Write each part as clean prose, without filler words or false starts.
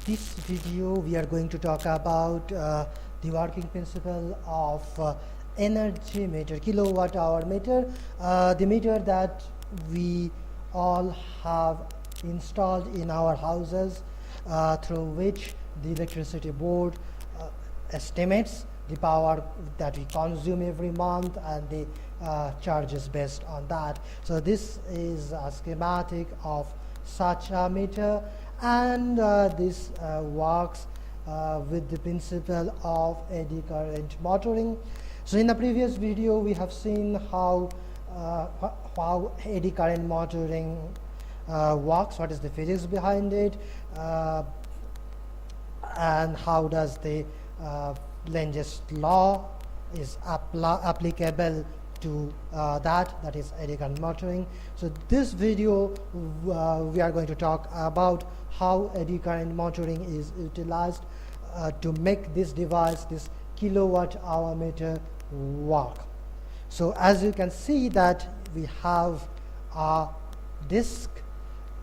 This video we are going to talk about the working principle of energy meter, kilowatt hour meter, the meter that we all have installed in our houses, through which the electricity board estimates the power that we consume every month, and the charges based on that. So this is a schematic of such a meter, and this works with the principle of eddy current motoring. So in the previous video we have seen how eddy current motoring works, what is the physics behind it, and how does the Lenge's law is applicable to that is eddy current motoring. So this video we are going to talk about how eddy current motoring is utilized to make this device, this kilowatt hour meter, work. So as you can see that we have a disc,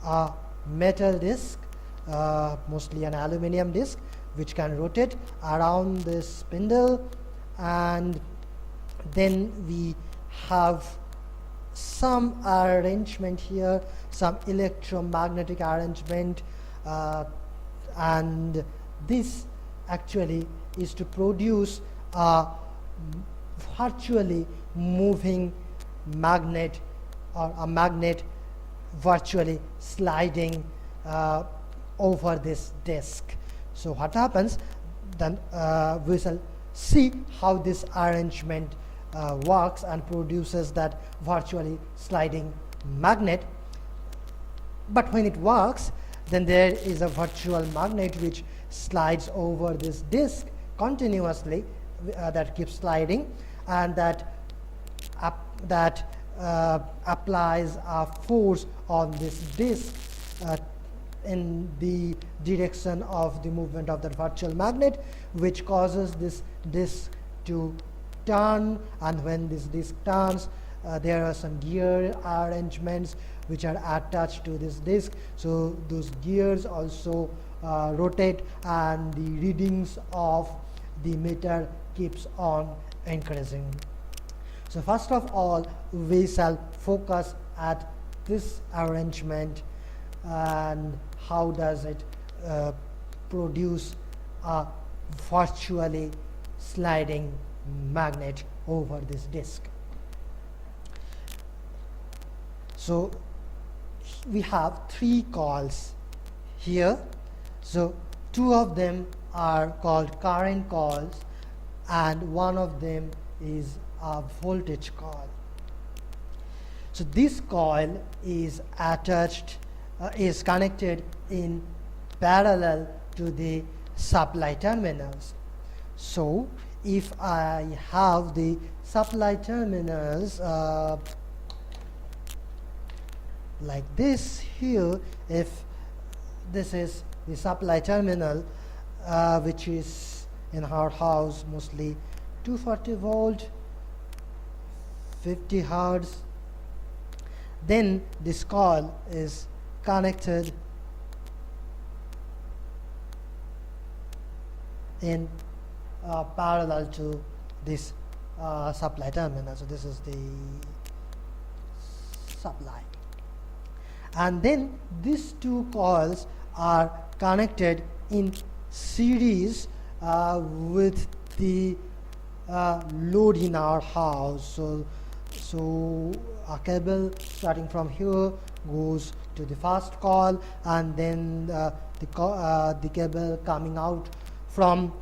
a metal disc, mostly an aluminum disc, which can rotate around this spindle, and then we have some arrangement here, some electromagnetic arrangement, and this actually is to produce a virtually moving magnet, or a magnet virtually sliding over this disc. So what happens then, we shall see how this arrangement works and produces that virtually sliding magnet. But when it works, then there is a virtual magnet which slides over this disc continuously, that keeps sliding, and that applies a force on this disc in the direction of the movement of the virtual magnet, which causes this disc to turn. And when this disc turns, there are some gear arrangements which are attached to this disc, so those gears also rotate, and the readings of the meter keeps on increasing. So first of all, we shall focus at this arrangement and how does it produce a virtually sliding magnet over this disc. So we have three coils here. So two of them are called current coils, and one of them is a voltage coil. So this coil is attached, is connected in parallel to the supply terminals. So if I have the supply terminals like this here, if this is the supply terminal, which is in our house mostly 240 volt, 50 hertz, then this coil is connected in parallel to this supply terminal. So this is the supply, and then these two coils are connected in series with the load in our house. So a cable starting from here goes to the first coil, and then the cable coming out from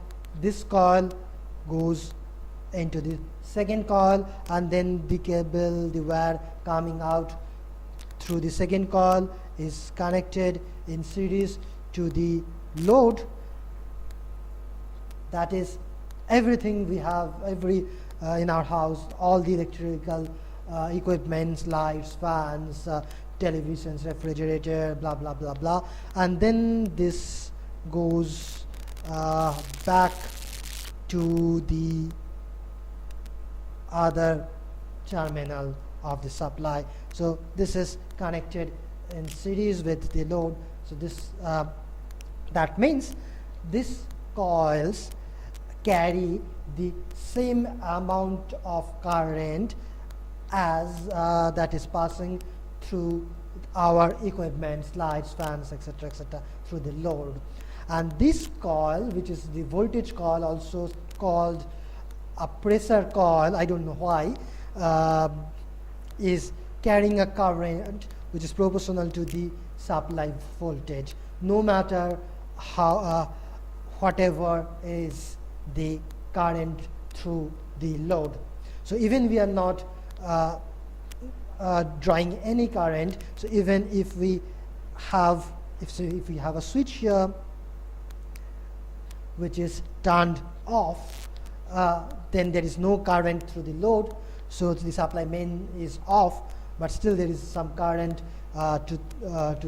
this coil goes into the second coil, and then the cable, the wire coming out through the second coil is connected in series to the load. That is everything we have, in our house, all the electrical equipments, lights, fans, televisions, refrigerator, blah blah blah blah, and then this goes back to the other terminal of the supply. So this is connected in series with the load. So this That means these coils carry the same amount of current as that is passing through our equipment, lights, fans, etc., through the load. And this coil, which is the voltage coil, also called a pressure coil, I don't know why, is carrying a current which is proportional to the supply voltage, no matter how whatever is the current through the load. So even we are not drawing any current, so even if we have if we have a switch here which is turned off, then there is no current through the load, so the supply main is off, but still there is some current to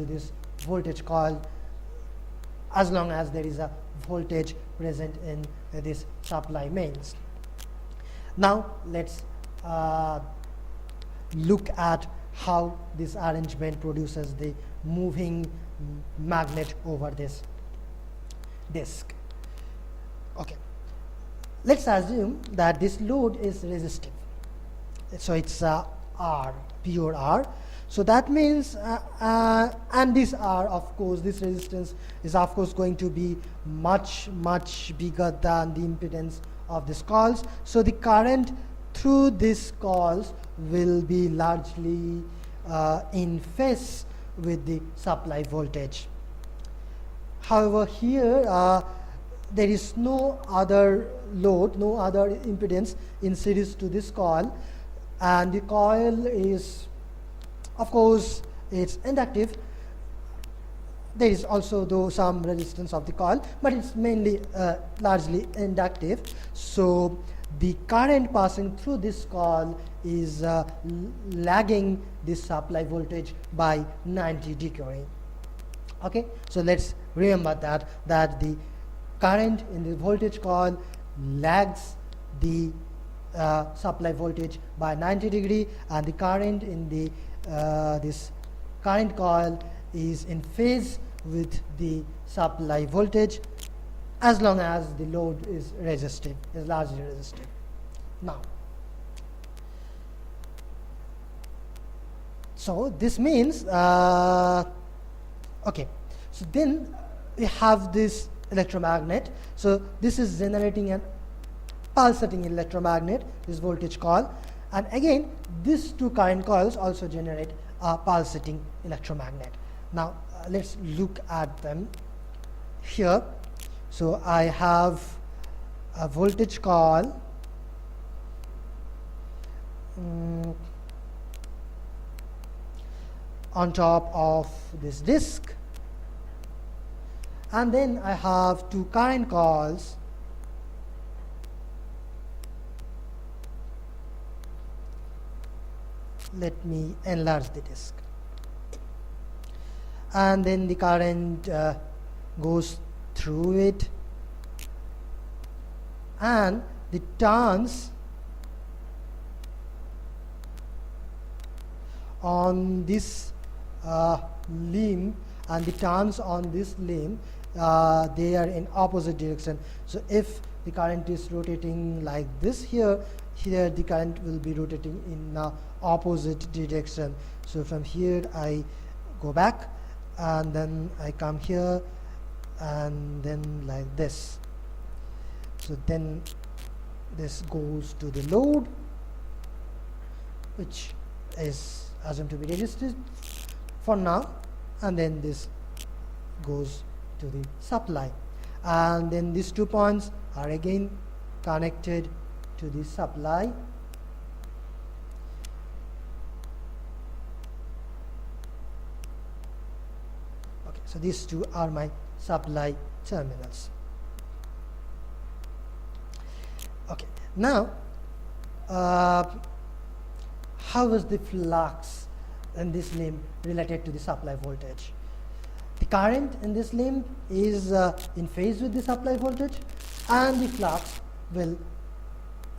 this voltage coil as long as there is a voltage present in this supply mains. Now let's look at how this arrangement produces the moving magnet over this disk. Okay, let's assume that this load is resistive, so it's R, pure R. So that means and this R, of course, this resistance is of course going to be much bigger than the impedance of these coils, so the current through these coils will be largely in phase with the supply voltage. However, here there is no other load, no other impedance in series to this coil, and the coil is, of course, it's inductive. There is also though some resistance of the coil, but it's mainly largely inductive. So the current passing through this coil is lagging this supply voltage by 90 degree. Okay, so let's remember that the current in the voltage coil lags the supply voltage by 90 degree, and the current in the this current coil is in phase with the supply voltage as long as the load is resistive, is largely resistive. Now, so this means okay, so then we have this electromagnet. So this is generating an pulsating electromagnet, this voltage coil, and again these two current coils also generate a pulsating electromagnet. Now let's look at them here. So I have a voltage coil on top of this disk, and then I have two current coils let me enlarge the disk, and then the current goes through it, and the turns on this limb and the turns on this limb, they are in opposite direction. So if the current is rotating like this here the current will be rotating in opposite direction. So from here I go back, and then I come here, and then like this. So then this goes to the load, which is assumed to be resisted for now, and then this goes to the supply, and then these 2 points are again connected to the supply. Okay, so these two are my supply terminals. Okay, now how is the flux in this limb related to the supply voltage? The current in this limb is in phase with the supply voltage, and the flux will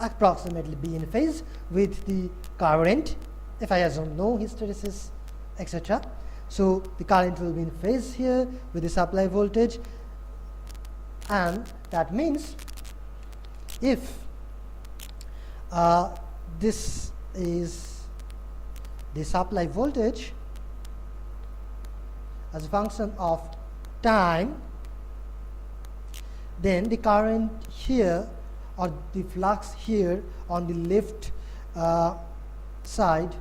approximately be in phase with the current if I assume no hysteresis, etc. So the current will be in phase here with the supply voltage, And that means if this is the supply voltage as a function of time, then the current here or the flux here on the left side,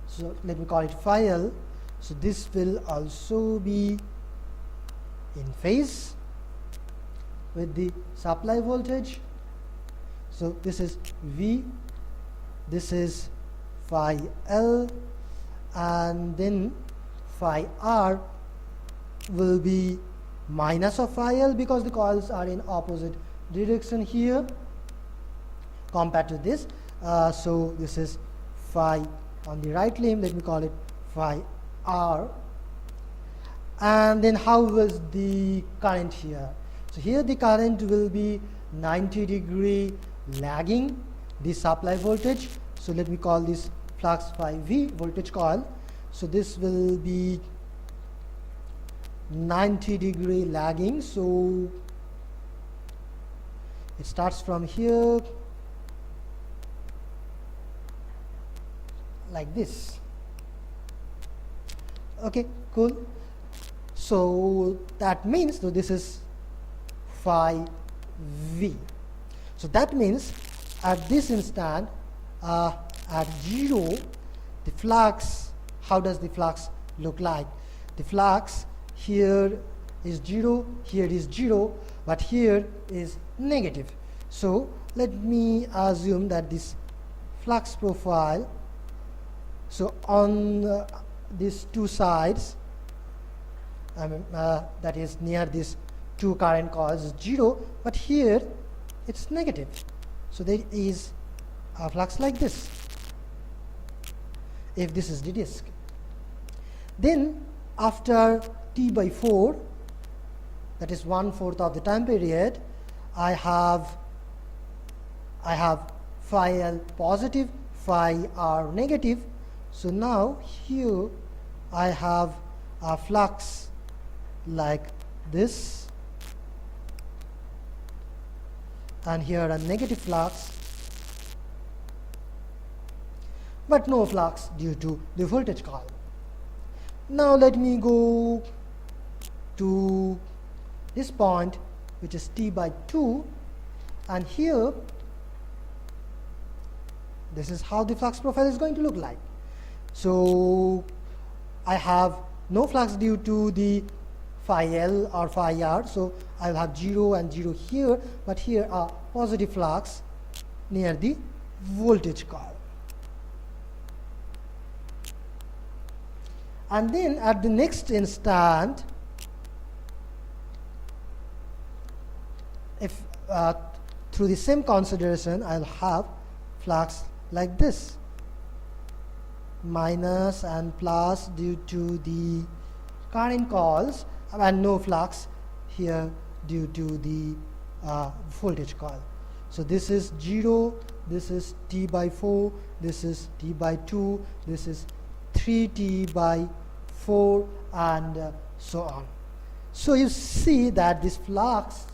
so let me call it phi L, so this will also be in phase with the supply voltage. So this is V, this is phi L, and then phi R will be minus of phi L because the coils are in opposite direction here compared to this. So this is phi on the right limb, let me call it phi R. And then how was the current here? So here the current will be 90-degree lagging the supply voltage. So let me call this flux phi V, voltage coil. So this will be 90-degree lagging. So it starts from here like this. Okay, cool. So that means, so this is phi V. So that means at this instant, at 0, the flux, how does the flux look like? The flux here is 0, here is 0, but here is negative. So let me assume that this flux profile, so on these two sides, that is near these two current coils is 0, but here it's negative. So there is a flux like this, if this is the disk. Then after T by 4, that is 1/4 of the time period, I have phi L positive, phi R negative. So now here I have a flux like this, and here a negative flux, but no flux due to the voltage coil. Now let me go to this point, which is T by 2, and here this is how the flux profile is going to look like. So I have no flux due to the phi L or phi R, so I will have 0 and 0 here, but here are positive flux near the voltage coil. And then at the next instant, if through the same consideration, I'll have flux like this, minus and plus due to the current coils, and no flux here due to the voltage coil. So this is 0, this is T by 4, this is T by 2, this is 3T by 4, and so on. So you see that this flux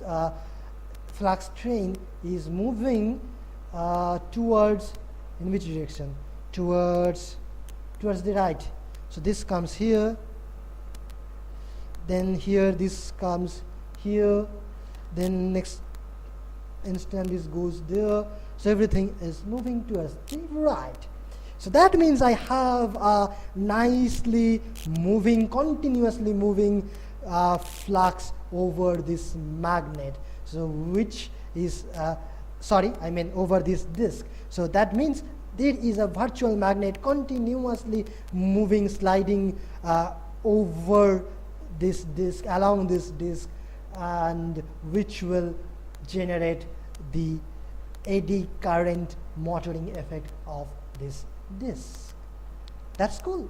train is moving towards, in which direction? Towards the right. So this comes here, then here this comes here, then next instant this goes there. So everything is moving towards the right. So that means I have a nicely moving, continuously moving flux over this magnet, so which is over this disk. So that means there is a virtual magnet continuously moving, sliding over this disk, along this disk, and which will generate the eddy current motoring effect of this disk. That's cool.